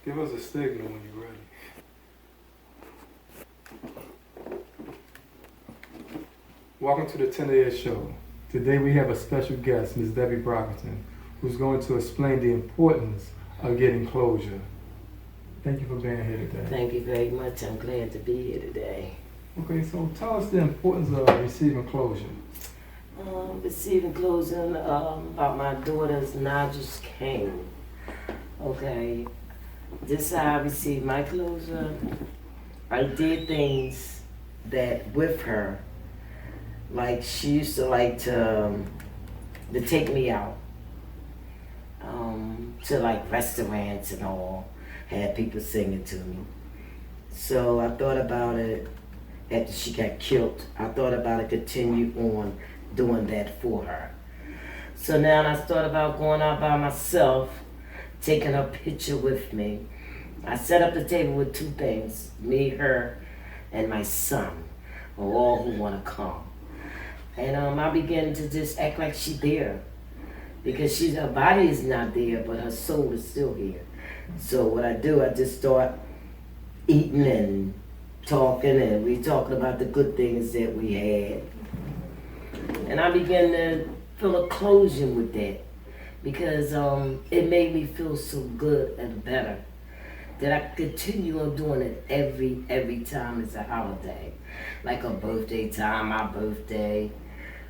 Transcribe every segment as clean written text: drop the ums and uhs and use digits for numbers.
Give us a signal when you're ready. Welcome to the 10 a.m. show. Today we have a special guest, Ms. Debbie Brockington, who's going to explain the importance of getting closure. Thank you for being here today. Thank you very much. I'm glad to be here today. Okay, so tell us the importance of receiving closure. Receiving closure about my daughter's Naja's cane. Okay, this is how I received my closure. I did things that with her, like she used to like to take me out to like restaurants and all, had people singing to me. So I thought about it after she got killed. I thought about it continue on doing that for her. So now I thought about going out by myself, taking a picture with me. I set up the table with two things, me, her, and my son, or all who want to come. And I began to just act like she's there, because her body is not there, but her soul is still here. So what I do, I just start eating and talking, and we talking about the good things that we had. And I began to feel a closure with that, because it made me feel so good and better that I continue on doing it every time it's a holiday, like a birthday time, my birthday,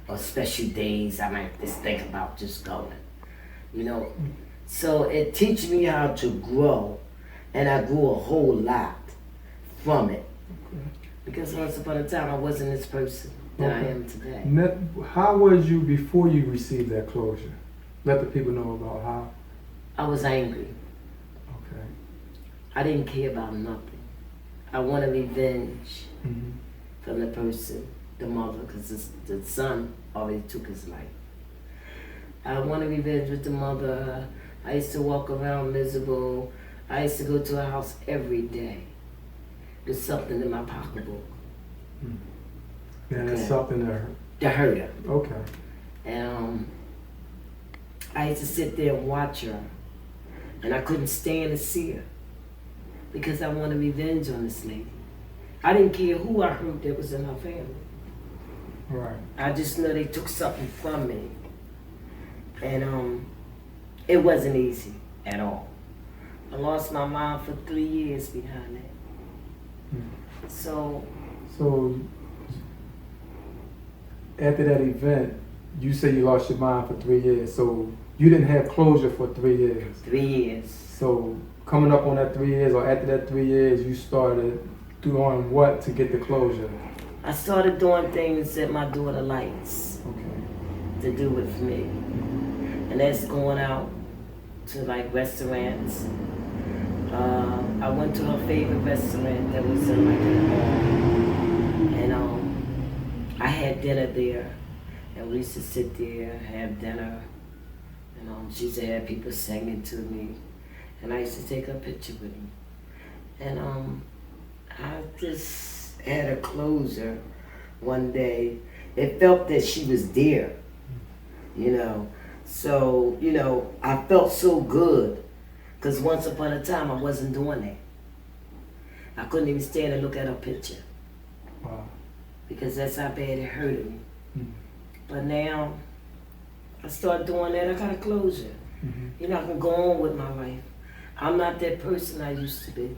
or special days. I might just think about just going, you know. So it teaches me how to grow, and I grew a whole lot from it, because once upon a time I wasn't this person that I am today. How was you before you received that closure? Let the people know about how. I was angry. Okay. I didn't care about nothing. I wanted revenge from the person, the mother, because the son already took his life. I wanted revenge with the mother. I used to walk around miserable. I used to go to her house every day. There's something in my pocketbook. Yeah, that's something that hurt her. Okay. And I used to sit there and watch her, and I couldn't stand to see her, because I wanted revenge on this lady. I didn't care who I hurt that was in her family. Right. I just know they took something from me. And it wasn't easy at all. I lost my mom for 3 years behind that. So after that event, you say you lost your mind for 3 years. So you didn't have closure for 3 years. 3 years. So coming up on that 3 years, or after that 3 years, you started doing what to get the closure? I started doing things that my daughter likes to do with me. And that's going out to like restaurants. I went to her favorite restaurant that was in like a mall. And I had dinner there. And we used to sit there, have dinner. And she used to have people singing to me. And I used to take a picture with me. And I just had a closure one day. It felt that she was there, you know. So, you know, I felt so good, because once upon a time I wasn't doing that. I couldn't even stand and look at her picture. Wow. Because that's how bad it hurted me. But now I start doing that, I got a closure. You know, I can go on with my life. I'm not that person I used to be.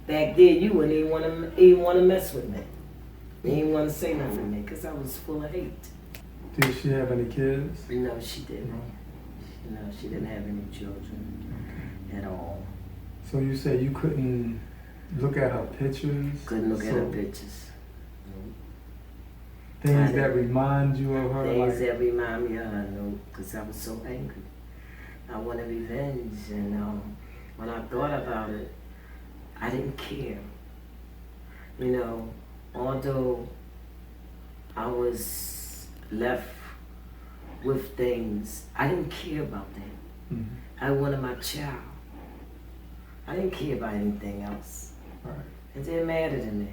Back then, you wouldn't even want to mess with me. You didn't want to say nothing to me, because I was full of hate. Did she have any kids? No, she didn't. No, she didn't have any children at all. So you say you couldn't look at her pictures? Couldn't look at her pictures. Things that remind you of her? Things that remind me of her, no, because I was so angry. I wanted revenge, and when I thought about it, I didn't care. You know, although I was left with things, I didn't care about that. I wanted my child. I didn't care about anything else. Right. It didn't matter to me,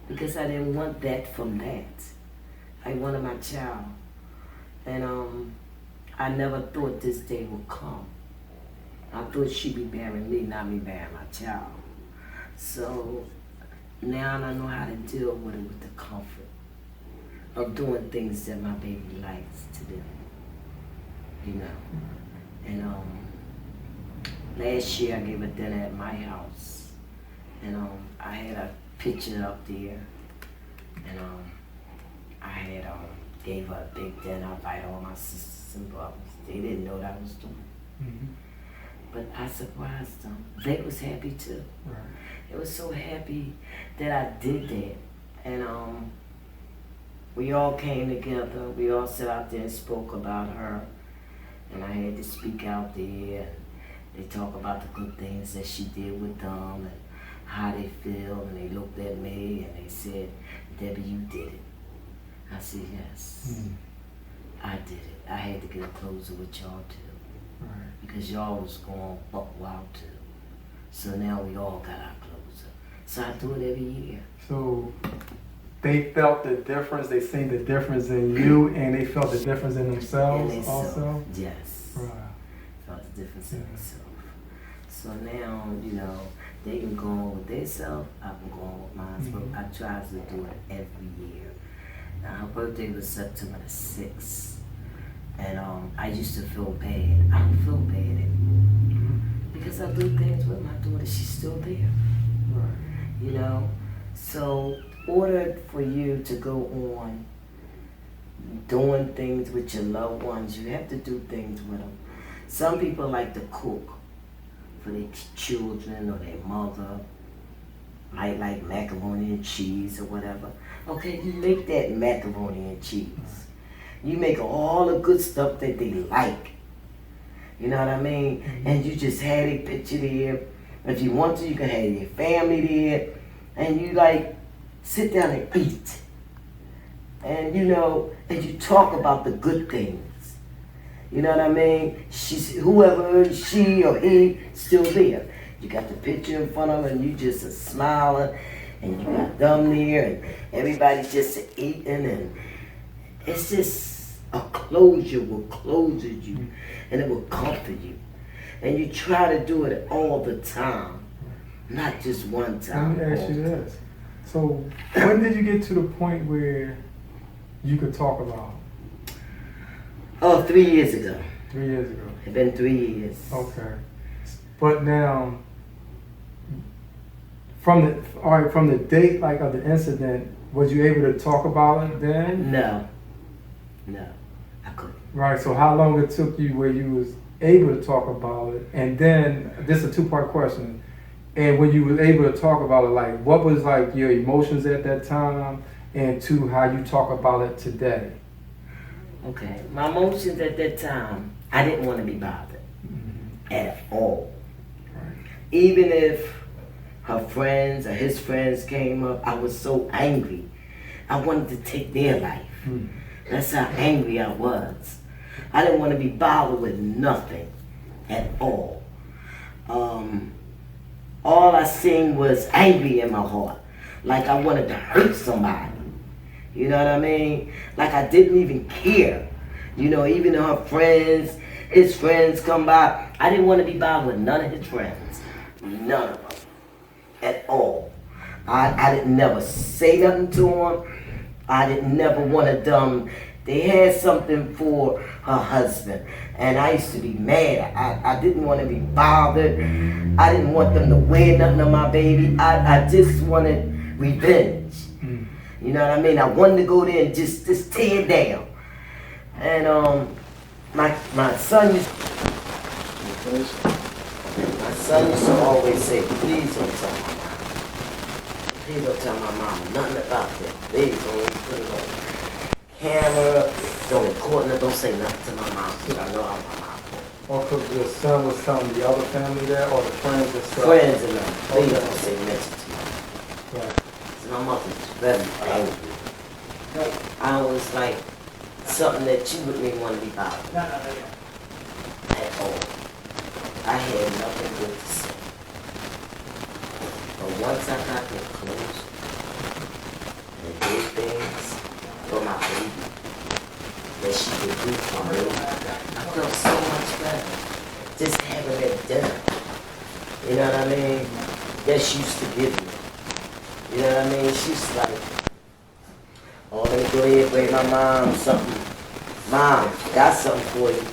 because I didn't want that from that. I wanted my child. And I never thought this day would come. I thought she'd be burying me, not me burying my child. So now I know how to deal with it with the comfort of doing things that my baby likes to do. You know. And last year I gave a dinner at my house. And I had a picture up there. And I had gave her a big dinner, invited all my sisters and brothers. They didn't know what I was doing. Mm-hmm. But I surprised them. They was happy too. Right. They was so happy that I did that. And we all came together. We all sat out there and spoke about her. And I had to speak out there. And they talk about the good things that she did with them and how they feel. And they looked at me and they said, Debbie, you did it. I said, yes, I did it. I had to get a closer with y'all too. Right. Because y'all was going buck wild too. So now we all got our closer. So I do it every year. So they felt the difference, they seen the difference in you, and they felt the difference in themselves also? Yes. Right. Felt the difference in themselves. So now, you know, they can go on with themselves, I can go on with mine. But I try to do it every year. Now, her birthday was September the 6th. And I used to feel bad. I don't feel bad anymore. Because I do things with my daughter, she's still there. Right. You know? So, in order for you to go on doing things with your loved ones, you have to do things with them. Some people like to cook for their children or their mother. Might like macaroni and cheese or whatever. Okay, you make that macaroni and cheese. You make all the good stuff that they like. You know what I mean? And you just had a picture there. If you want to, you can have your family there. And you like sit down and eat. And you know, and you talk about the good things. You know what I mean? Whoever she or he still there. You got the picture in front of them and you just are smiling. And you got them there and everybody's just eating. And it's just a closure will close you and it will comfort you. And you try to do it all the time, not just one time. Let me ask you this. So when did you get to the point where you could talk about it? Oh, 3 years ago. 3 years ago. It's been 3 years. Okay. But now, from the date like of the incident, was you able to talk about it then? No, I couldn't. Right. So how long it took you where you was able to talk about it, and then this is a two-part question. And when you were able to talk about it, like what was like your emotions at that time, and two, how you talk about it today? Okay, my emotions at that time, I didn't want to be bothered at all. Right. Even if her friends or his friends came up, I was so angry. I wanted to take their life. That's how angry I was. I didn't want to be bothered with nothing at all. All I seen was angry in my heart. Like I wanted to hurt somebody. You know what I mean? Like I didn't even care. You know, even though her friends, his friends come by, I didn't want to be bothered with none of his friends. None of them. At all. I didn't never say nothing to him. I didn't never want to them. They had something for her husband. And I used to be mad. I didn't want to be bothered. I didn't want them to wear nothing on my baby. I just wanted revenge. You know what I mean? I wanted to go there and just tear it down. And my son used to always say, please don't tell my mom. Please don't tell my mom nothing about that. Please don't put it on camera. Don't record it. Don't say nothing to my mom. I know how my mom feels. Or because your son was telling the other family that, or the friends and stuff? Friends and them. Please don't say nothing to me. Right. My mother was very angry. I was like something that you wouldn't even want to be bothered at all. I had nothing good to say. But once I got them close and did things for my baby that she could do for me, I felt so much better. just having that dinner. You know what I mean? That she used to give me. You know what I mean? She's like, oh, let me go ahead and bring my mom something. Mom, got something for you.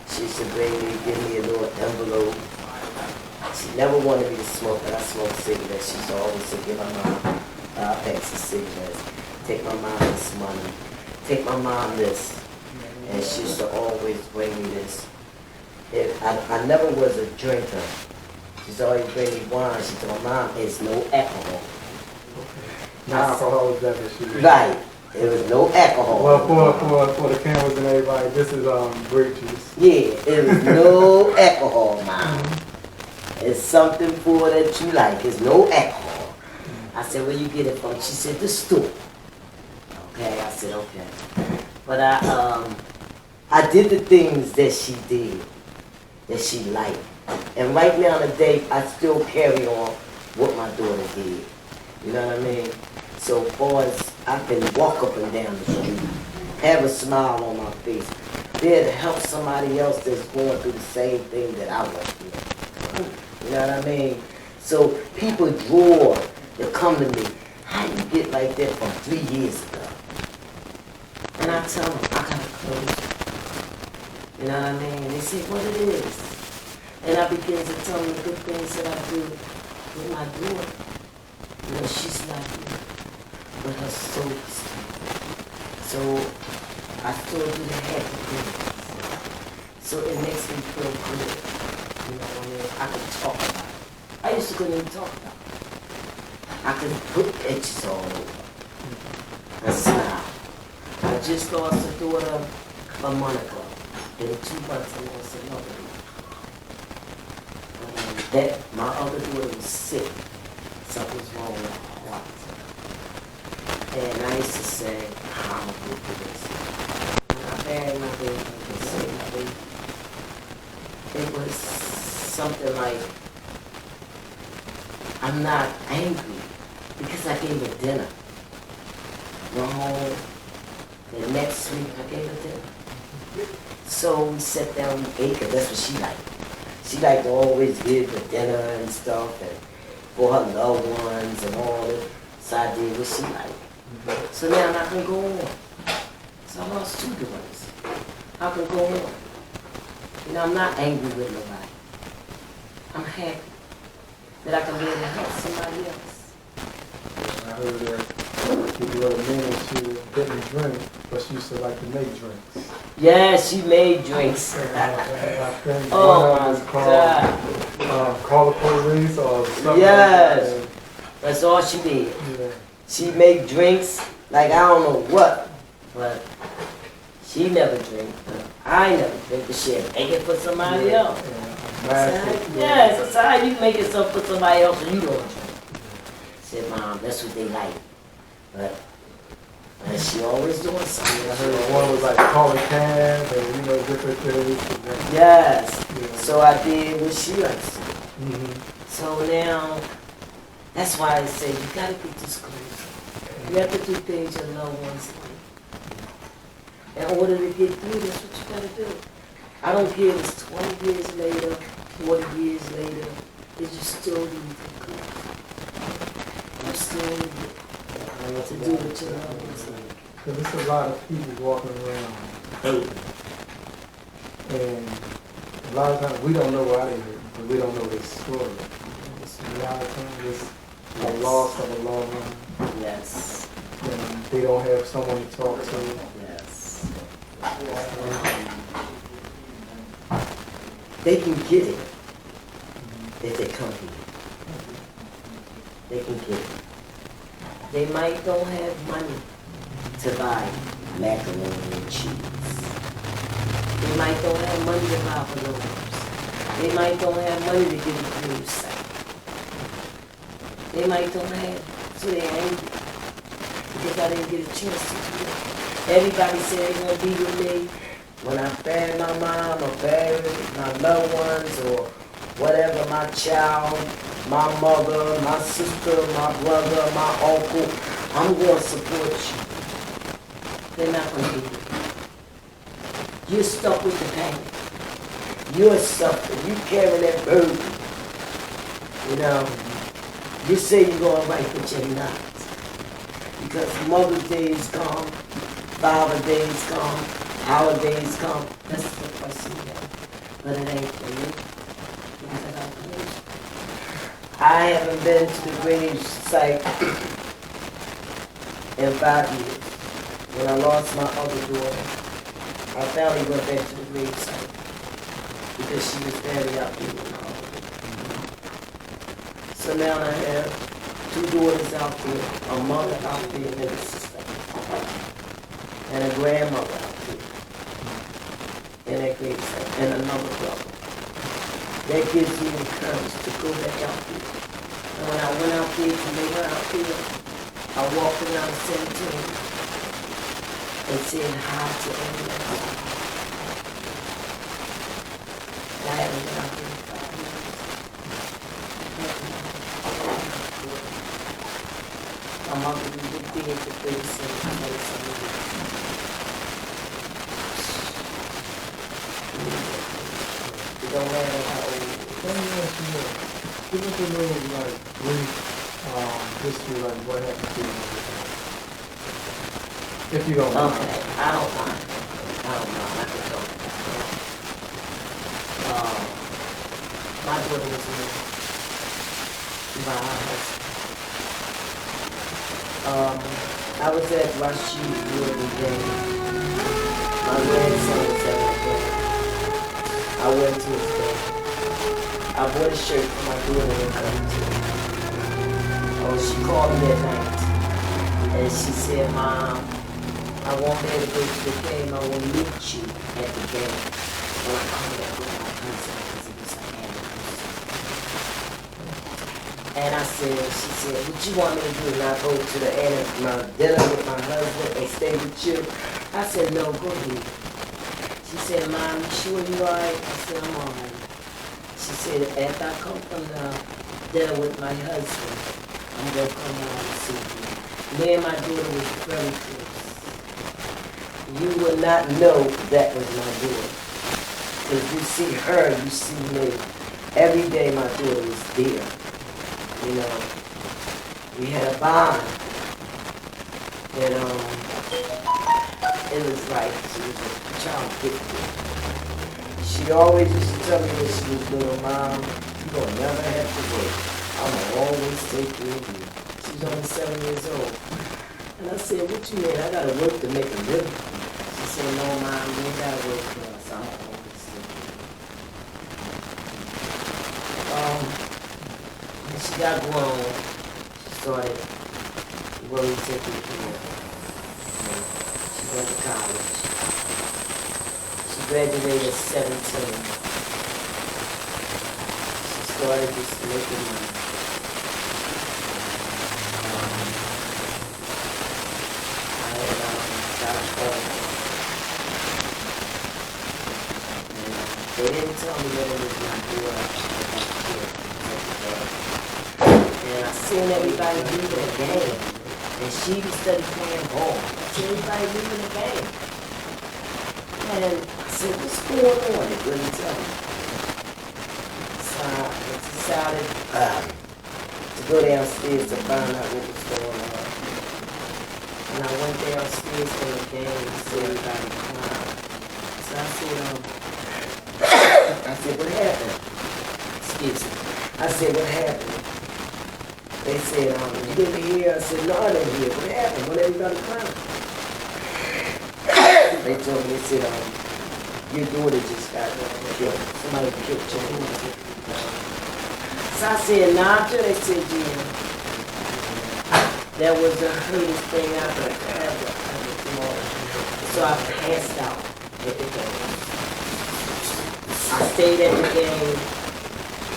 She used to bring me, give me a little envelope. She never wanted me to smoke, but I smoked cigarettes. She used to always say, give my mom packs of cigarettes. Take my mom this money. Take my mom this. And she used to always bring me this. I never was a drinker. She's always bring me wine. She told my mom, it's no alcohol. No alcohol is that she. Right. There was no alcohol. Well, for the cameras and everybody, this is grape juice. Yeah, it was no alcohol, Mom. It's something for that you like. It's no alcohol. I said, where you get it from? She said, the store. Okay, I said, okay. But I did the things that she did, that she liked. And right now today, I still carry on what my daughter did. You know what I mean? So far as I can walk up and down the street, have a smile on my face, there to help somebody else that's going through the same thing that I went through. You know what I mean? So people draw to come to me. How you get like that from 3 years ago? And I tell them, I gotta close it. You know what I mean? They say what it is. And I begin to tell them the good things that I do with my daughter. You know, she's like me, but her soul is different. So I still do the happy things. So it makes me feel good. You know what I mean? I can talk about it. I used to couldn't even talk about it. I could put edges all over and smile. I just lost a daughter a month ago. In 2 months, I lost another daughter. That my other daughter was sick. Something was wrong with her heart. And I used to say, I'm a good for this. When I buried my baby, I saved my baby. It was something like, I'm not angry because I gave her dinner. Went home. The next week, I gave her dinner. So we sat down and ate, because that's what she liked. She liked to always give her dinner and stuff, and for her loved ones and all that. So I did what she liked. So now I can go on. So I lost 2 daughters. I can go on. You know, I'm not angry with nobody. I'm happy that I can be able to help somebody else. I heard that you were a man, she didn't drink, but she used to like to make drinks. Yeah, she made drinks. I think Oh one of them my is called Call the Police or something. Yes. Like That's all she did. that. Yeah. She made drinks like I don't know what, but she never drink. I never drink, but she'll make it for somebody else. Yes, that's how you make it stuff for somebody else and you don't drink. I said, Mom, that's what they like. But she always doing something. I heard one was like calling cabs and different things. Yes. Yeah. So I did what she likes. Mm-hmm. So now, that's why I say you gotta get this closure. You have to do things your loved ones like. In order to get through, that's what you gotta do. I don't care if it's 20 years later, 40 years later, you still need to go. You still need to do what your loved ones like. Because there's a lot of people walking around hurting. And a lot of times we don't know why they're hurting, because we don't know their story. A lot of times it's the loss of a loved one. Yes. And they don't have someone to talk to. Yes. They can get it if they come here. They can get it. They might don't have money to buy macaroni and cheese. They might don't have money to buy balloons. They might don't have money to get a grave site. They might don't have, so they're angry because I didn't get a chance to do it. Everybody said they're gonna be with me when I bury my mom or bury my loved ones or whatever, my child, my mother, my sister, my brother, my uncle. I'm going to support you. They're not going to be here. You're stuck with the pain. You're suffering. You carry that burden. You know, you say you're going right, but you're not. Because Mother's Day is gone, Father's Day is gone, holidays come. That's the question you have. But it ain't for you. Because I don't believe. I haven't been to the grave site in 5 years. When I lost my other daughter, I finally went back to the grave site because she was very outdated and all. So now I have 2 daughters out there, a mother out there, and a sister, and a grandmother out there, in that grave site, and another brother. That gives me the courage to go back out there. And when I went out there to lay her out there, I walked around the cemetery and said hi to everyone. And I haven't been out there in 5 years. My mother was dead for 37 years. It don't matter how old. Let me ask you this. Give us a little, like, brief history, like what happened to you. If you don't mind. Okay, I don't mind. I can talk about that. My daughter was in by her husband. I was at Rashid Wood game. My grandson was at the game. I went to his game. I bought a shirt for my daughter to come to. Oh, she called me at night. And she said, Mom, I won't be able to go to the game. I will meet you at the game. When I come back with my cousin, because it was a anniversary. And I said, she said, what you want me to do? And I go to the my dinner with my husband and stay with you? I said, no, go ahead. She said, Mom, you sure you all right? I said, I'm all right. She said, after I come from the dinner with my husband, I'm going to come down and see you. Me and my daughter was very close. You will not know that was my daughter. Because you see her, you see me. Every day my daughter was there. You know, we had a bond. And it was like she was a child gifted. She always used to tell me when she was little, Mom, you're going to never have to work. I'm going to always take care of you. She was only 7 years old. And I said, what you mean? I got to work to make a living. She said, no, Mom, you ain't got to work for us. I'm always take care of you. When she got grown, she started really taking care of her. She went to college. She graduated at 17. She started just making money. I had got a phone. They didn't tell me that it was my daughter. And I seen everybody leaving the game. And she was studying playing ball. I seen everybody leaving the game. And I said, what's going on? They couldn't tell me. So I decided to go downstairs to find out what was going on. And I went downstairs from the game and said everybody crying. So I said, what happened? Excuse me. I said, what happened? They said, you didn't hear? I said, no, I didn't hear. What happened? What everybody crying? They told me, they said, your daughter just got killed. Somebody killed your daughter. So I said, nah, they said, yeah. That was the hurtest thing I've ever tomorrow. So I passed out at the game. I stayed at the game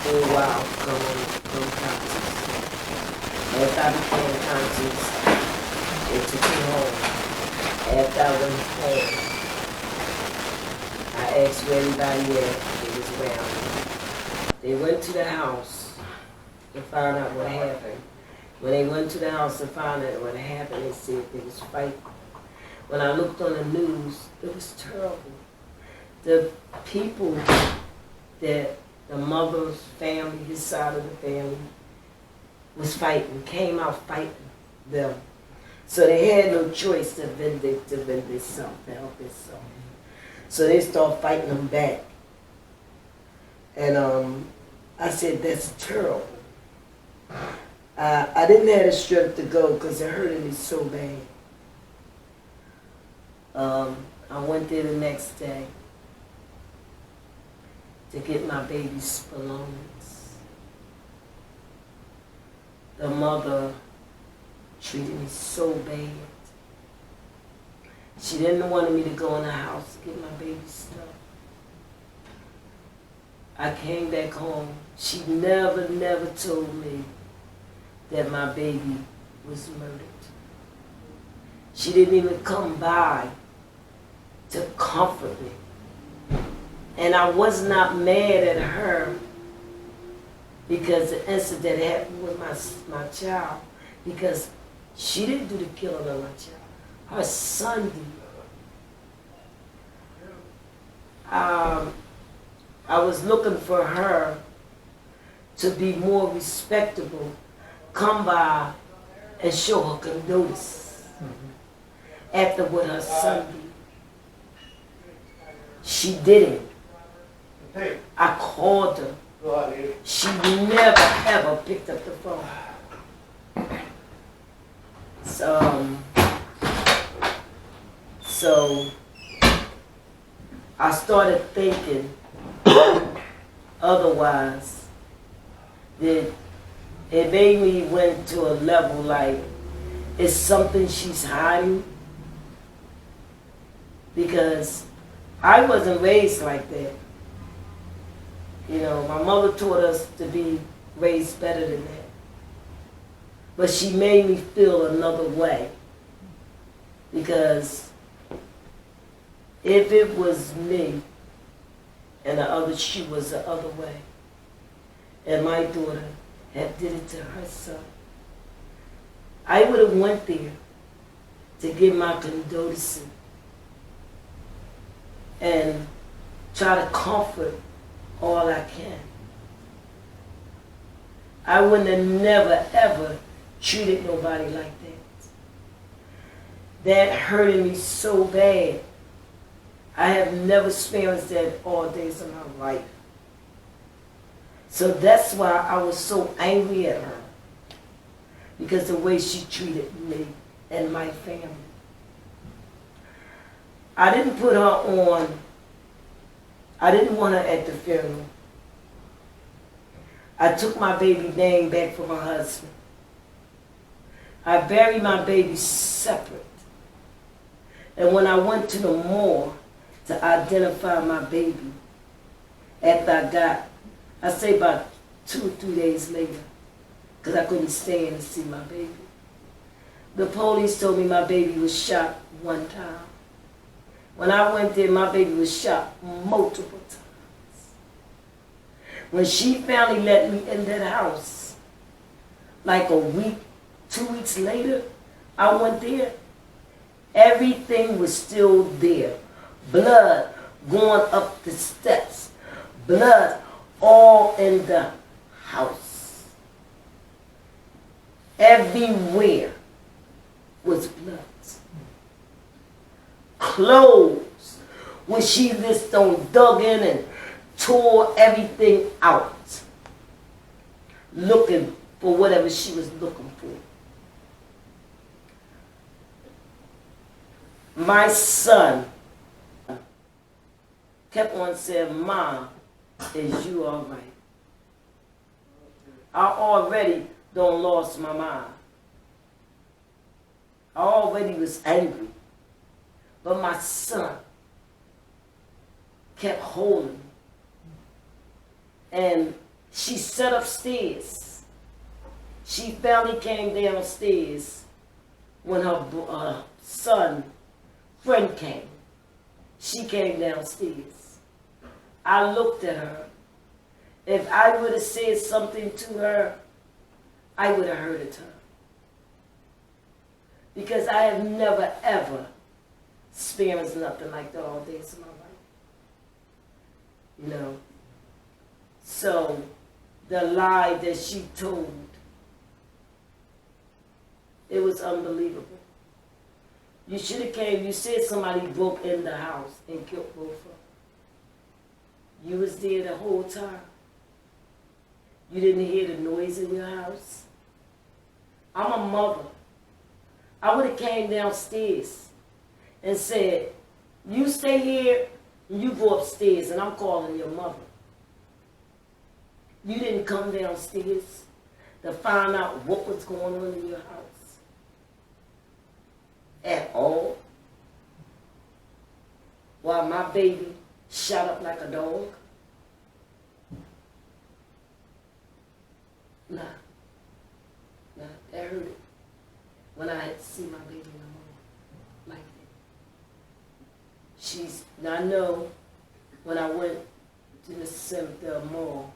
for a while, come concerts. After I became conscious, they took me home. After I went home, I asked where everybody at. They was around me. They went to the house to find out what happened. When they went to the house to find out what happened, they said they was fighting. When I looked on the news, it was terrible. The people that the mother's family, his side of the family, was fighting, came out fighting them. So they had no choice to vend themselves, to help themselves. So they start fighting them back. And I said, that's terrible. I didn't have the strength to go because it hurted me so bad. I went there the next day to get my baby's belongings. The mother treated me so bad. She didn't want me to go in the house to get my baby's stuff. I came back home. She never told me that my baby was murdered. She didn't even come by to comfort me. And I was not mad at her because the incident happened with my child, because she didn't do the killing of my child. Her son did. I was looking for her to be more respectable, come by and show her condolence after what her son did. She didn't. I called her. She never ever picked up the phone. So I started thinking otherwise. That it made me went to a level like, it's something she's hiding, because I wasn't raised like that. You know, my mother taught us to be raised better than that. But she made me feel another way. Because if it was me and the other, she was the other way, and my daughter had did it to her son, I would have went there to give my condolences and try to comfort all I can. I wouldn't have never ever treated nobody like that. That hurted me so bad. I have never experienced that all days of my life. So that's why I was so angry at her, because the way she treated me and my family. I didn't put her on. I didn't want her at the funeral. I took my baby name back from my husband. I buried my baby separate. And when I went to the morgue to identify my baby, after I say about 2 or 3 days later, because I couldn't stand to see my baby, the police told me my baby was shot 1 time. When I went there, my baby was shot multiple times. When she finally let me in that house, like a week, 2 weeks later, I went there, everything was still there. Blood going up the steps. Blood all in the house. Everywhere was blood. Clothes, when she just dug in and tore everything out, looking for whatever she was looking for. My son kept on saying, "Ma, is you all right?" I already done lost my mind. I already was angry. But my son kept holding me. And she sat upstairs. She finally came downstairs when her son friend came. She came downstairs. I looked at her. If I would have said something to her, I would have hurted her. Because I have never, ever experienced nothing like that all days of my life. You know, So the lie that she told, it was unbelievable. You should have came, you said somebody broke in the house and killed both of them. You was there the whole time. You didn't hear the noise in your house. I'm a mother. I would have came downstairs and said, you stay here and you go upstairs and I'm calling your mother. You didn't come downstairs to find out what was going on in your house at all. While my baby shot up like a dog. Nah, that hurt it. When I had to see my baby no more like that. I know when I went to the mall,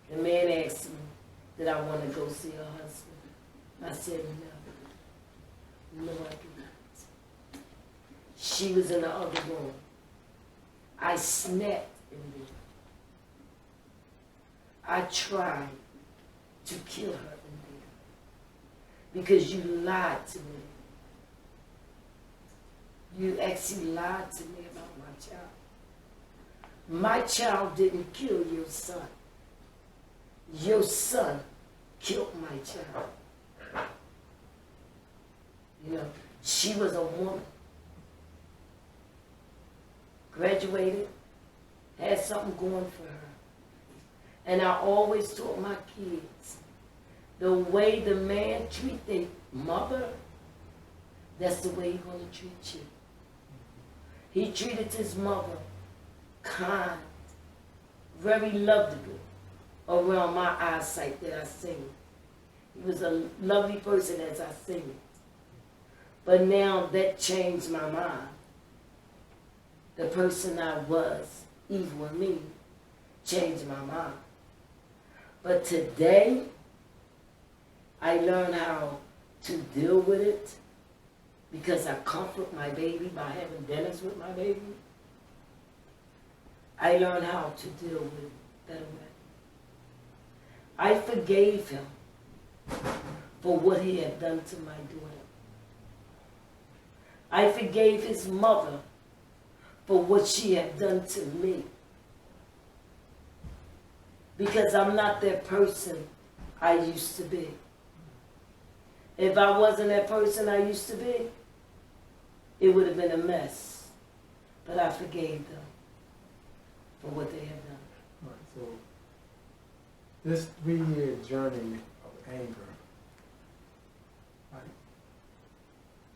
the man asked me, did I want to go see her husband? I said no. No, I do not. She was in the other room. I snapped in there. I tried to kill her in there because you lied to me. You actually lied to me about my child. My child didn't kill your son. Your son killed my child. You know, she was a woman. Graduated, had something going for her. And I always taught my kids, the way the man treat their mother, that's the way he's going to treat you. He treated his mother kind, very lovable around my eyesight that I seen. He was a lovely person as I seen it. But now that changed my mind. The person I was, evil in me, changed my mind. But today, I learned how to deal with it because I comfort my baby by having dinners with my baby. I learned how to deal with it better way. I forgave him for what he had done to my daughter. I forgave his mother for what she had done to me. Because I'm not that person I used to be. If I wasn't that person I used to be, it would have been a mess. But I forgave them for what they had done. All right, so this 3-year journey of anger, like,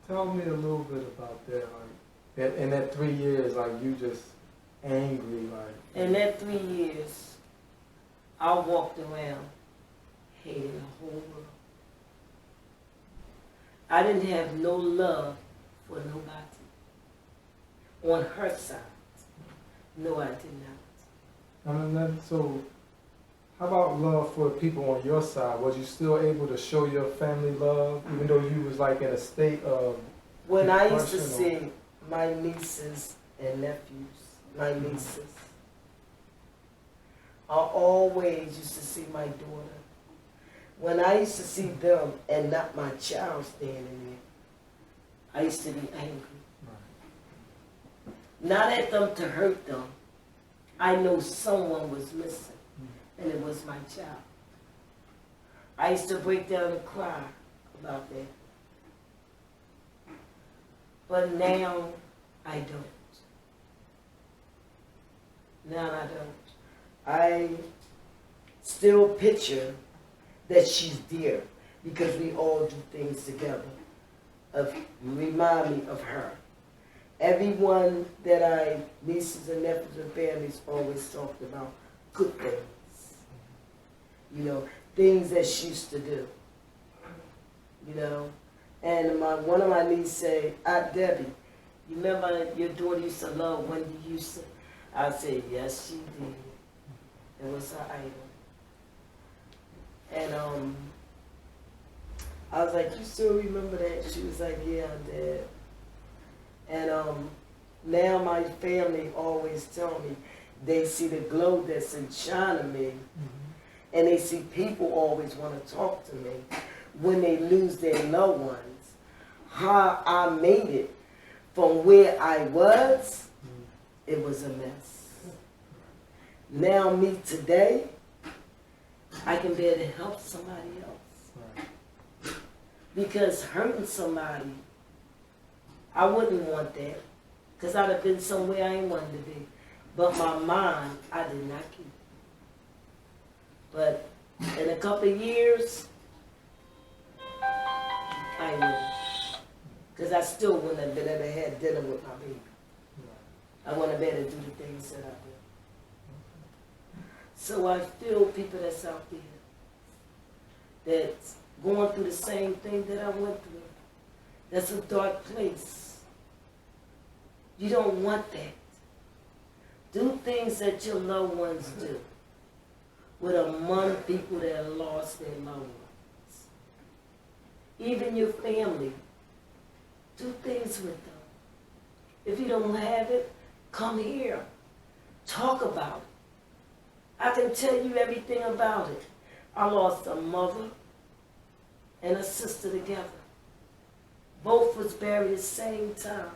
tell me a little bit about that. Like, that in that 3 years, like you just angry, like. In that 3 years, I walked around hating the whole world. I didn't have no love for nobody. On her side, no, I did not. So, how about love for people on your side? Was you still able to show your family love, even though you was like in a state of when I used to depression or- see my nieces and nephews, my nieces, I always used to see my daughter. When I used to see them and not my child standing there, I used to be angry. Not at them to hurt them. I know someone was missing, and it was my child. I used to break down and cry about that. But now, I don't. Now I don't. I still picture that she's there because we all do things together. Remind me of her. Everyone that nieces and nephews and families always talked about good things. You know, things that she used to do. You know, and one of my nieces say, Debbie, you remember your daughter used to love Wendy Houston? I said, yes, she did. It was her idol. And I was like, you still remember that? She was like, yeah, I did. And now my family always tell me, they see the glow that's in shine of me, and they see people always want to talk to me when they lose their loved ones. How I made it from where I was, it was a mess. Now me today, I can bear to help somebody else. Because hurting somebody, I wouldn't want that. Because I'd have been somewhere I ain't wanted to be. But my mind, I did not keep. But in a couple of years, I will. Because I still wouldn't have been able to have dinner with my baby. I wouldn't have been able to do the things that I do. So I feel people that's out there that's going through the same thing that I went through. That's a dark place. You don't want that. Do things that your loved ones do with among people that lost their loved ones. Even your family. Do things with them. If you don't have it, come here. Talk about it. I can tell you everything about it. I lost a mother and a sister together. Both was buried at the same time.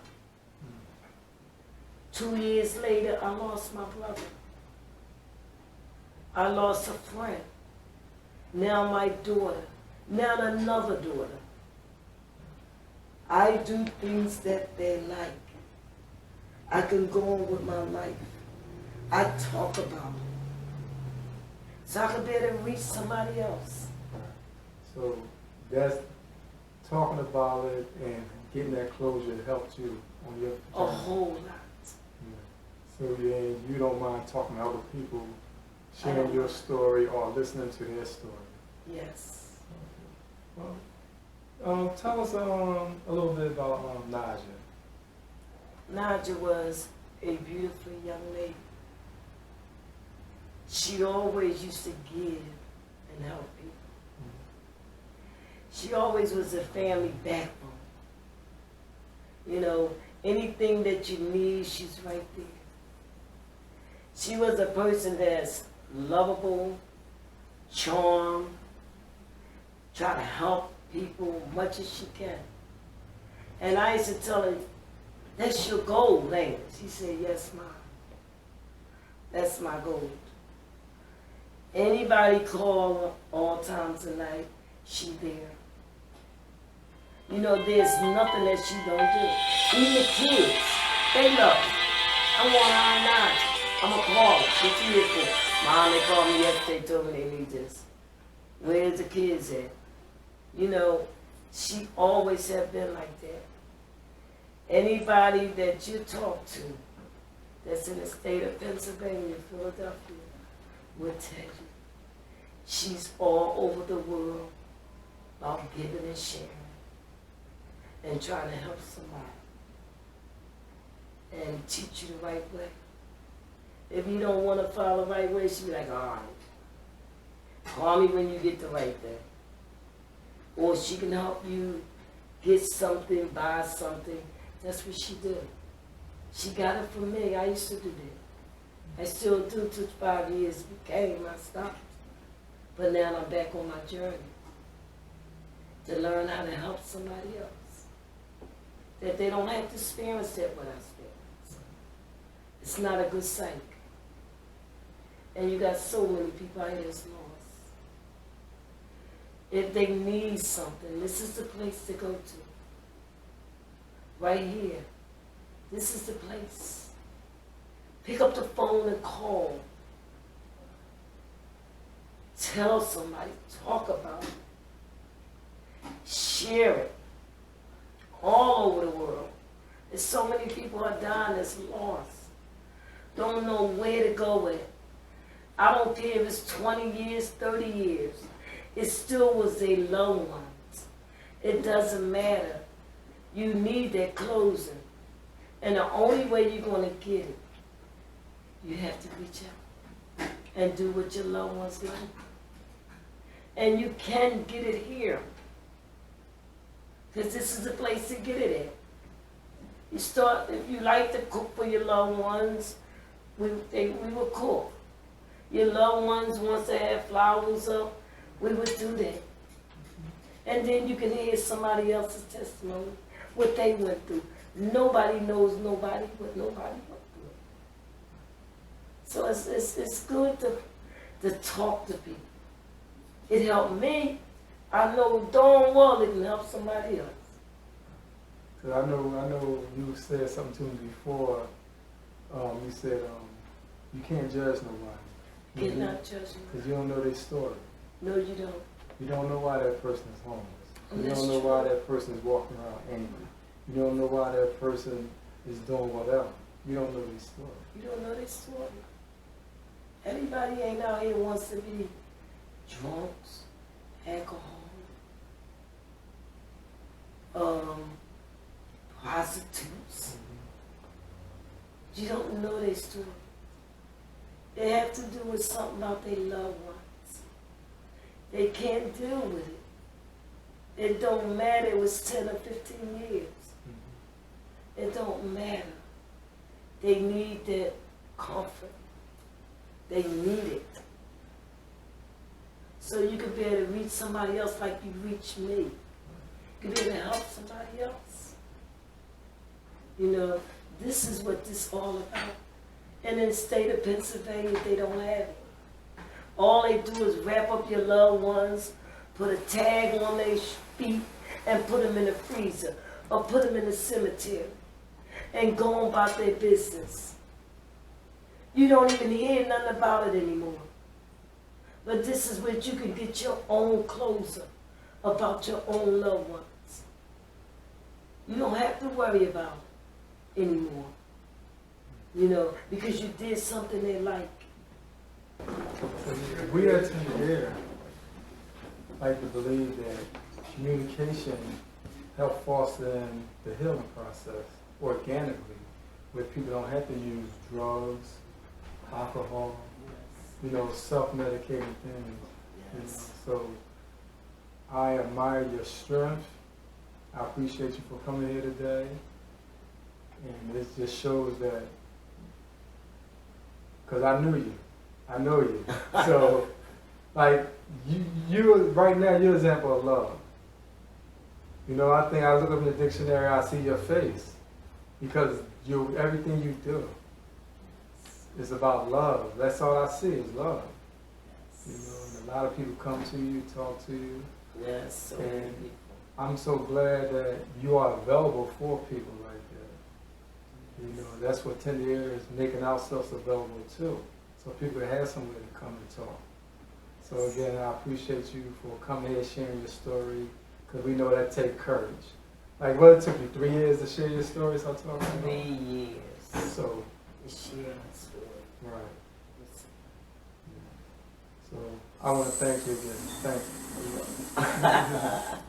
2 years later, I lost my brother. I lost a friend. Now my daughter. Now another daughter. I do things that they like. I can go on with my life. I talk about it. So I can be able to reach somebody else. So that's talking about it and getting that closure helped you on your journey. A whole lot. So you don't mind talking to other people, sharing your story or listening to their story. Yes. Well, tell us a little bit about Naja. Naja was a beautiful young lady. She always used to give and help people. She always was a family backbone. You know, anything that you need, she's right there. She was a person that's lovable, charmed, try to help people much as she can. And I used to tell her, that's your goal, ain't it? She said, yes, Mom. That's my goal. Anybody call all times of night, she there. You know, there's nothing that she don't do. Even the kids, they love her. I want her 9. I'm going to call her. What you here for? Mom, they called me yesterday, told me they need this. Where's the kids at? You know, she always have been like that. Anybody that you talk to that's in the state of Pennsylvania, Philadelphia, will tell you she's all over the world about giving and sharing and trying to help somebody and teach you the right way. If you don't want to follow the right way, she'll be like, all right, call me when you get the right thing. Or she can help you get something, buy something. That's what she did. She got it from me. I used to do that. I still do. Took 5 years became. I stopped. But now I'm back on my journey to learn how to help somebody else. That they don't have to experience that what I experienced. It's not a good sight. And you got so many people out here that's lost. If they need something, this is the place to go to. Right here. This is the place. Pick up the phone and call. Tell somebody, talk about it. Share it. All over the world. There's so many people are dying that's lost. Don't know where to go with. I don't care if it's 20 years, 30 years. It still was their loved ones. It doesn't matter. You need that closing. And the only way you're going to get it, you have to reach out and do what your loved ones like. And you can get it here. Because this is the place to get it at. You start, if you like to cook for your loved ones, we were cool. Your loved ones, once they had flowers up, we would do that. And then you can hear somebody else's testimony, what they went through. Nobody knows nobody what nobody went through. So it's good to talk to people. It helped me. I know darn well it can help somebody else. Cause I know you said something to me before. You said you can't judge nobody. Cannot judge me. Cause you don't know their story. No, you don't. You don't know why that person is homeless. You That's don't know true. why that person is walking around angry. You don't know why that person is doing whatever. You don't know their story. You don't know their story. Everybody ain't out here wants to be drunks, alcohol, prostitutes. You don't know their story. They have to do with something about their loved ones. They can't deal with it. It don't matter it was 10 or 15 years. It don't matter. They need that comfort. They need it. So you could be able to reach somebody else like you reached me. You could be able to help somebody else. You know, this is what this is all about. And in the state of Pennsylvania, they don't have it. All they do is wrap up your loved ones, put a tag on their feet, and put them in the freezer, or put them in the cemetery, and go on about their business. You don't even hear nothing about it anymore. But this is where you can get your own closure about your own loved ones. You don't have to worry about it anymore. You know, because you did something they like. We at Tender like to believe that communication helps foster in the healing process organically, where people don't have to use drugs, alcohol, self-medicating things. Yes. So I admire your strength. I appreciate you for coming here today. And it just shows that, because I know you. So, like, you right now, you're an example of love. I think I look up in the dictionary, I see your face. Because everything you do is about love. That's all I see is love. And a lot of people come to you, talk to you. Yes, so And many people. I'm so glad that you are available for people like that. That's what Tender Air is making ourselves available too. So people have somewhere to come and talk. So again, I appreciate you for coming here, sharing your story, because we know that takes courage. Like, what, it took you 3 years to share your story, so I'm talking about? 3 years. So, To share my story. right. So, I want to thank you again. Thank you.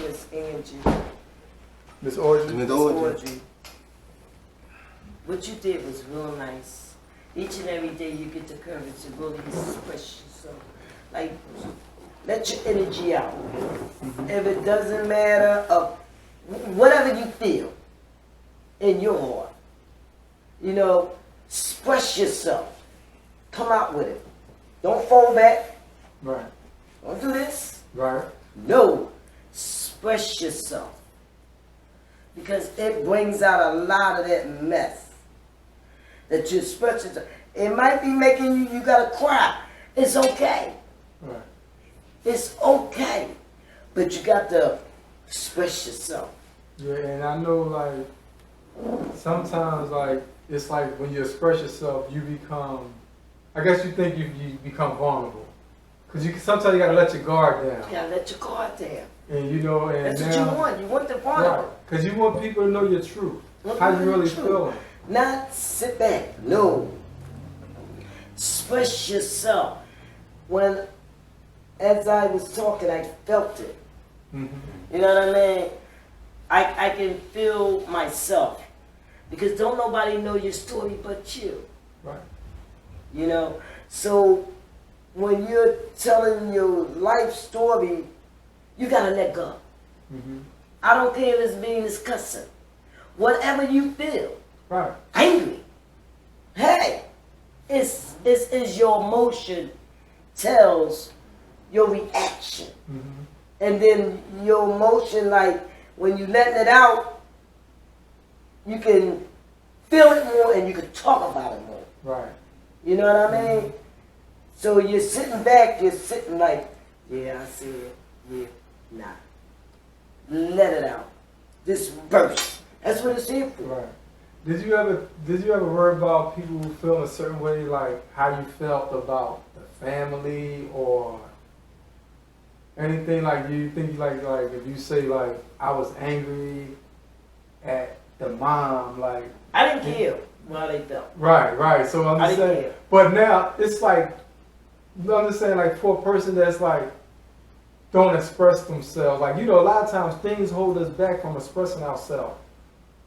Miss Angie. Miss Audrey? Miss Miss Audrey. Audrey. what you did was real nice. Each and every day you get the courage to really express yourself. Like, let your energy out. If it doesn't matter, whatever you feel in your heart, you know, express yourself. Come out with it. Don't fall back. Right. Don't do this. Right. No. Express yourself. Because it brings out a lot of that mess that you express yourself. It might be making you gotta cry. It's okay. Right. It's okay. But you got to express yourself. Yeah, and I know like sometimes like it's like when you express yourself, you become. I guess you think you become vulnerable, because sometimes you gotta let your guard down. You gotta let your guard down. And you know, and that's now, what you want. You want the vulnerable. Right? Because you want people to know your truth. How you really feeling. Not sit back. No. Express yourself. As I was talking, I felt it. Mm-hmm. You know what I mean? I can feel myself. Because don't nobody know your story but you. Right. You know? So when you're telling your life story, you gotta let go. Mm-hmm. I don't care if it's mean as cussing. Whatever you feel. Right. Angry. Hey, it's your emotion tells your reaction. Mm-hmm. And then your emotion, like when you letting it out, you can feel it more and you can talk about it more. Right. You know what I mean? So you're sitting back, you're sitting like, yeah, I see it. Yeah, nah. Let it out. This burst. That's what it's here for. Right. Did you ever worry about people who feel a certain way, like how you felt about the family or anything? Like, do you think like if you say like I was angry at the mom, like I didn't care how they felt. Right. So I'm I just didn't saying. care. But now it's like, I'm just saying, like for a person that's like don't express themselves, like a lot of times things hold us back from expressing ourselves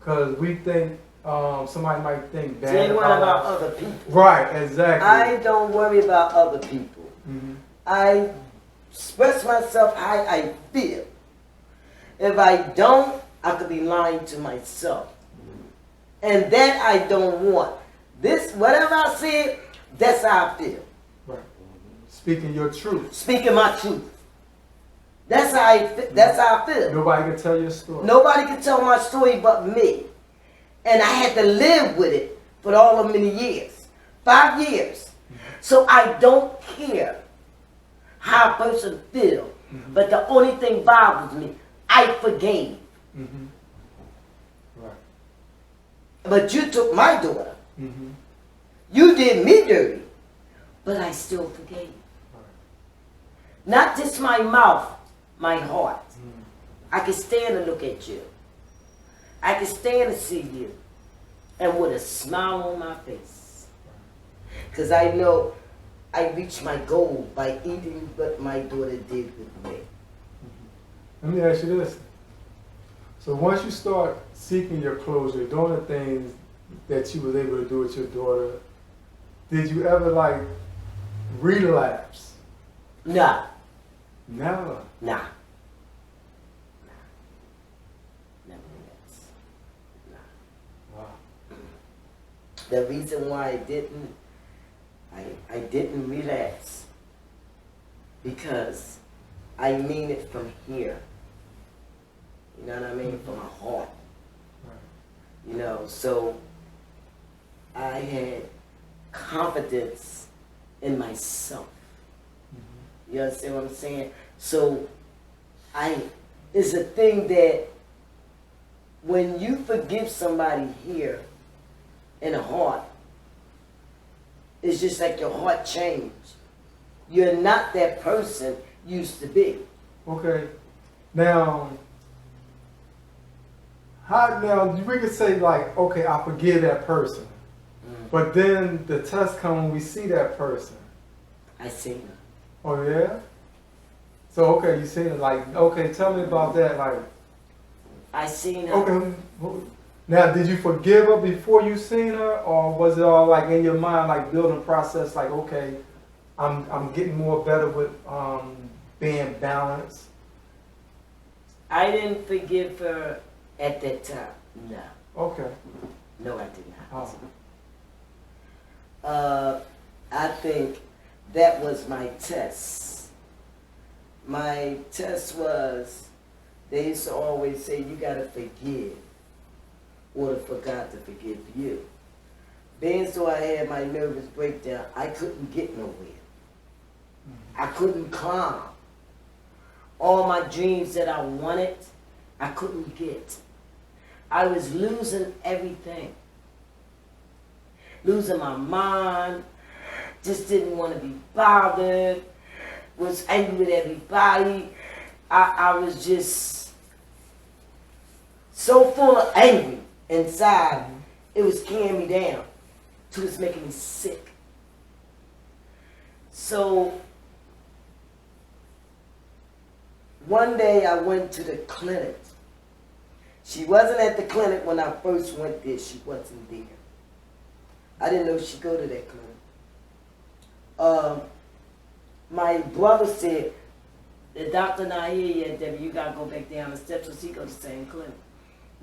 because we think somebody might think bad They worry about us. other people. Right, exactly. I don't worry about other people. Mm-hmm. I express myself how I feel. If I don't, I could be lying to myself. And that I don't want. This, whatever I see, that's how I feel. Right. Speaking your truth. Speaking my truth. That's how I feel. Nobody can tell your story. Nobody can tell my story but me. And I had to live with it for all of many years. 5 years. So I don't care how a person feels. Mm-hmm. But the only thing bothers me, I forgave. Mm-hmm. Right. But you took my daughter. Mm-hmm. You did me dirty. But I still forgave. Right. Not just my mouth, my heart. Mm-hmm. I can stand and look at you. I can stand and see you. And with a smile on my face. Because I know I reached my goal by eating what my daughter did with me. Let me ask you this. So once you start seeking your closure, doing the things that you was able to do with your daughter, did you ever like relapse? Nah. Never. Nah. Never relax. Nah. Wow. The reason why I didn't relax because I mean it from here. You know what I mean? From my heart. Right. You know, so I had confidence in myself. Mm-hmm. You understand what I'm saying? So it's a thing that when you forgive somebody here in the heart, it's just like your heart changed. You're not that person you used to be. Okay. Now we could say like, okay, I forgive that person. But then the test comes when we see that person. I seen her. Oh yeah? So okay, you seen it like, okay, tell me about that, like I seen her. okay, Now, did you forgive her before you seen her, or was it all like in your mind, like building process, like okay, I'm getting more better with being balanced? I didn't forgive her at that time. No. Okay. No, I did not. Oh. I think that was my test. My test was, they used to always say, you gotta forgive in order for God to forgive you. Being so I had my nervous breakdown, I couldn't get nowhere. I couldn't calm. All my dreams that I wanted, I couldn't get. I was losing everything. Losing my mind, just didn't want to be bothered, was angry with everybody. I was just so full of anger inside, it was carrying me down. It was making me sick. So one day I went to the clinic. She wasn't at the clinic when I first went there. She wasn't there. I didn't know she'd go to that clinic. My brother said, the doctor not here yet, Debbie, you gotta go back down the steps. So she go to the same clinic.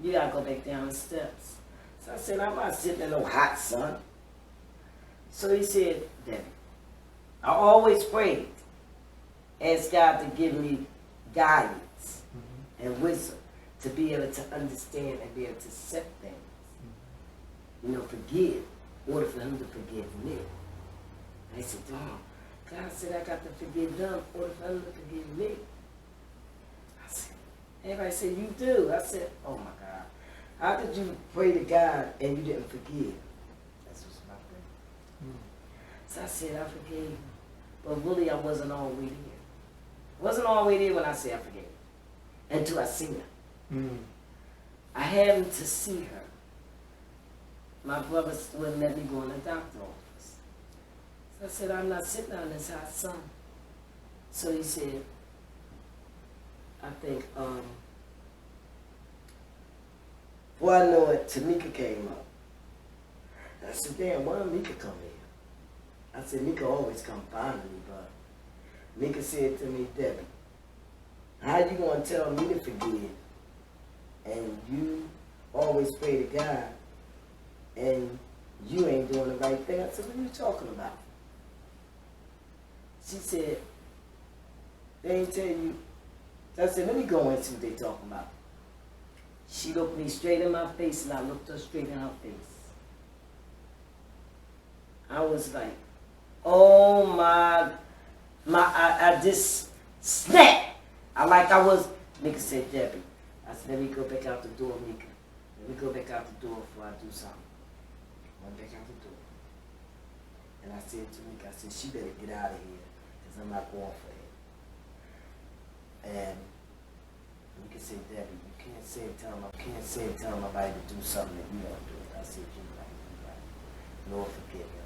You gotta go back down the steps. So I said, I'm not sitting in no hot sun. So he said, Debbie, I always prayed, ask God to give me guidance and wisdom to be able to understand and be able to accept things. You know, forgive, in order for him to forgive me. I said, Dom, God said I got to forgive them in order for him to forgive me. I said, everybody said, you do. I said, oh my God. How could you pray to God and you didn't forgive? That's what's my thing. So I said, I forgave him. But really, I wasn't all the way there. Wasn't all the way there when I said I forgave her. Until I seen her. I happened to see her. My brother wouldn't let me go in the doctor's office. So I said, I'm not sitting on this hot sun. So he said, I think, before I know it, Tamika came up. I said, damn, why did Mika come here? I said, Mika always come find me, but Mika said to me, Debbie, how you gonna tell me to forgive? And you always pray to God, and you ain't doing the right thing. I said, what are you talking about? She said, they ain't tell you. So I said, let me go and see what they talking about. She looked me straight in my face, and I looked her straight in her face. I was like, oh I just snapped. Mika said, Debbie. I said, let me go back out the door, Mika. Let me go back out the door before I do something. I went back out the door. And I said to Mika, I said, she better get out of here, because I'm not going for it. And Mika said, Debbie, you can't say and tell nobody to do something that you don't do. I said, you're right. Lord, forgive me.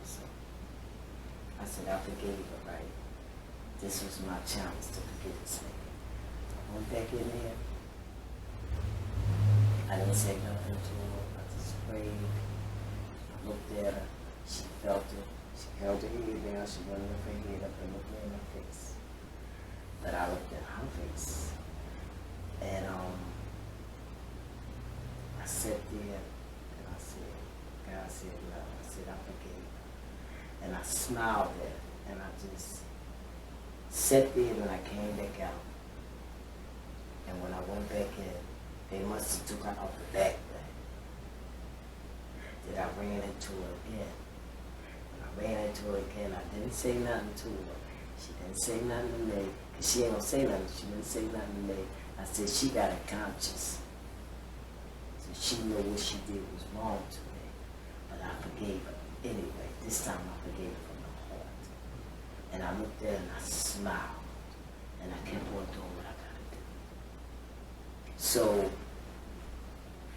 I said, I forgave her, right? This was my challenge to forgive this nigga. I went back in there. I didn't say nothing to her. I just prayed. I looked at her. She felt it. She held her head down. She went up her head up and looked me in her face. But I looked at her face. And I sat there and I said, God said no. I said, I forgave her. And I smiled at her. And I just sat there and I came back out. And when I went back in, they must have took her out the back way. That I ran into her again. When I ran into her again, I didn't say nothing to her. She didn't say nothing to me. Because she ain't gonna say nothing. She didn't say nothing to me. I said, she got a conscience. So she knew what she did was wrong to me. But I forgave her anyway. This time I forgave her from the heart. And I looked at her and I smiled. And I kept on doing what I gotta do. So,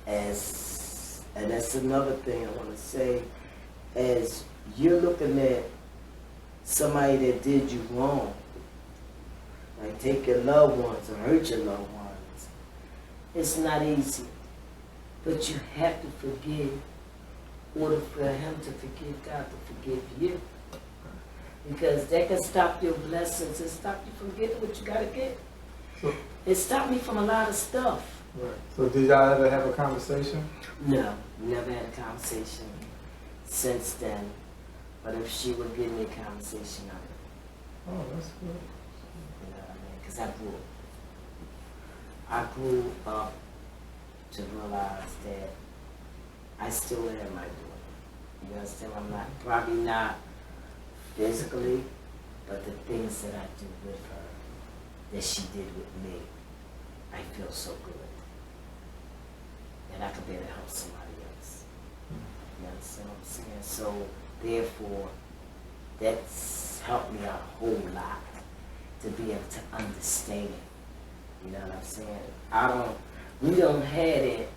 and that's another thing I want to say, as you're looking at somebody that did you wrong, like take your loved ones or hurt your loved ones, it's not easy. But you have to forgive in order for him to forgive God to forgive you. Because that can stop your blessings and stop you from getting what you gotta get. So, It stopped me from a lot of stuff. right. So did y'all ever have a conversation? No, never had a conversation since then. But if she would give me a conversation, I would. Oh, that's good. You know what I mean? Because I grew up to realize that I still am my daughter. You understand? I'm not, probably not physically, but the things that I do with her, that she did with me, I feel so good. And I could be able to help somebody else. You understand what I'm saying? So, therefore, that's helped me out a whole lot to be able to understand. You know what I'm saying? We don't have it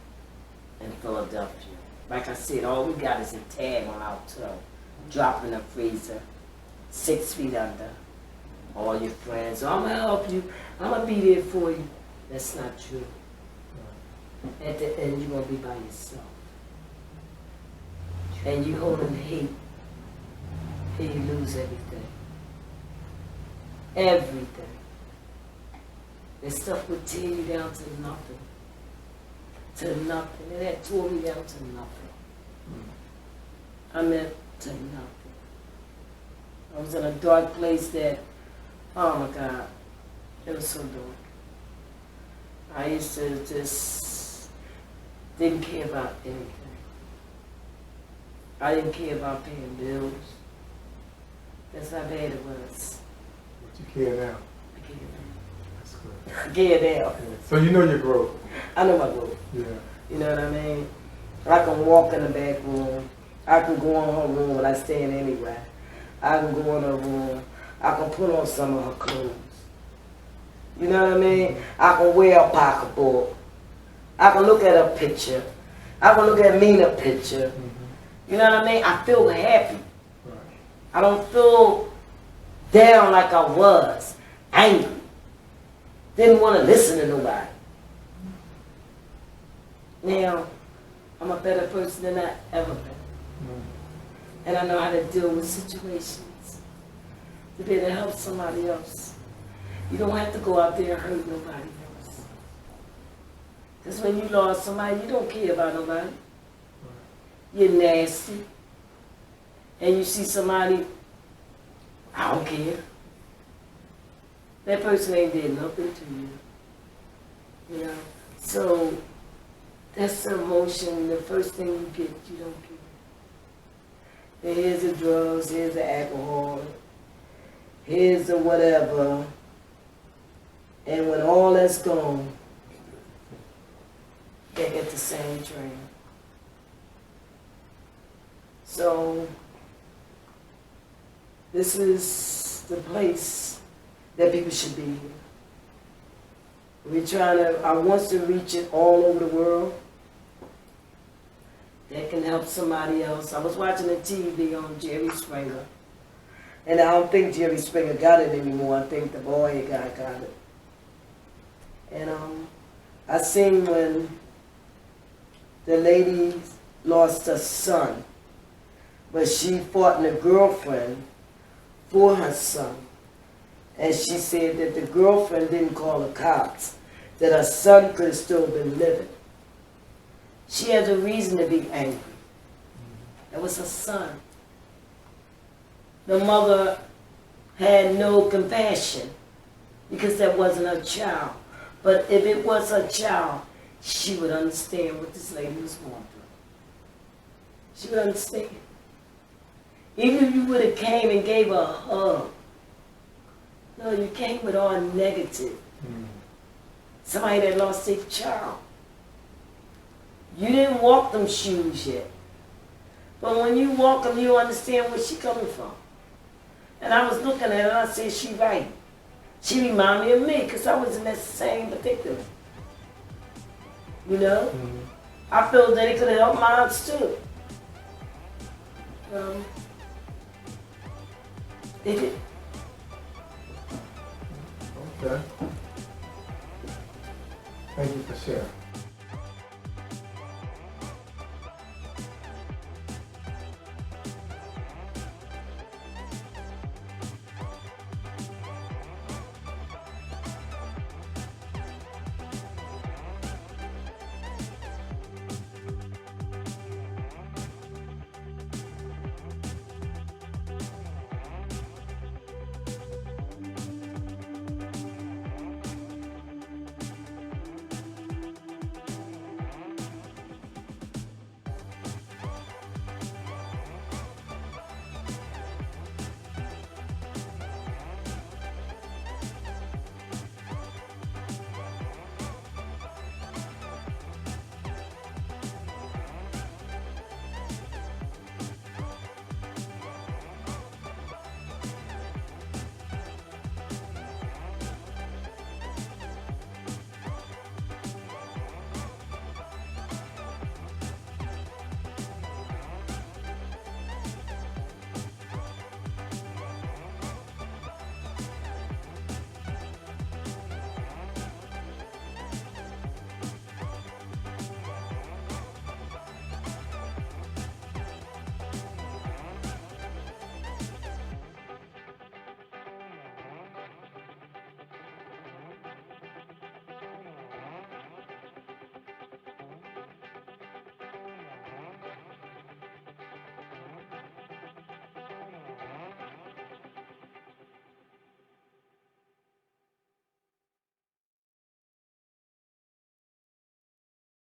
in Philadelphia. Like I said, all we got is a tag on our toe. Drop in the freezer, 6 feet under. All your friends, I'm gonna help you, I'm gonna be there for you. That's not true. At the end, you're gonna be by yourself. And you holding hate, and you lose everything. Everything. That stuff would tear you down to nothing. To nothing. And that tore me down to nothing. I meant to nothing. I was in a dark place that, oh my God, it was so dark. I used to just didn't care about anything. I didn't care about paying bills. That's how bad it was. But you care now. I care now. That's good. I care now. Yeah. So you know your growth. I know my growth. Yeah. You know what I mean? I can walk in the back room. I can go in her room when I stand anywhere. I can go in her room. I can put on some of her clothes. You know what I mean? I can wear a pocketbook. I can look at a picture. I can look at me in a picture. You know what I mean? I feel happy. Right. I don't feel down like I was. Angry. Didn't want to listen to nobody. Now, I'm a better person than I ever been. And I know how to deal with situations. To be able to help somebody else. You don't have to go out there and hurt nobody else. Because when you lost somebody, you don't care about nobody. You're nasty. And you see somebody, I don't care. That person ain't did nothing to you. You know? So, that's the emotion. The first thing you get, you don't care. Here's the drugs, here's the alcohol, here's the whatever. And when all that's gone, they get the same train. So, this is the place that people should be. I want to reach it all over the world. That can help somebody else. I was watching a TV on Jerry Springer. And I don't think Jerry Springer got it anymore. I think the boy guy got it. And I seen when the lady lost her son. But she fought in a girlfriend for her son. And she said that the girlfriend didn't call the cops. That her son could have still been living. She has a reason to be angry. That was her son. The mother had no compassion because that wasn't her child. But if it was her child, she would understand what this lady was going through. She would understand. Even if you would have came and gave her a hug. No, you came with all negative. Somebody that lost their child. You didn't walk them shoes yet. But when you walk them, you understand where she coming from. And I was looking at her and I said, she right. She reminded me of me because I was in that same predicament. You know? I feel that it could have helped mine too. It did. Okay. Thank you for sharing.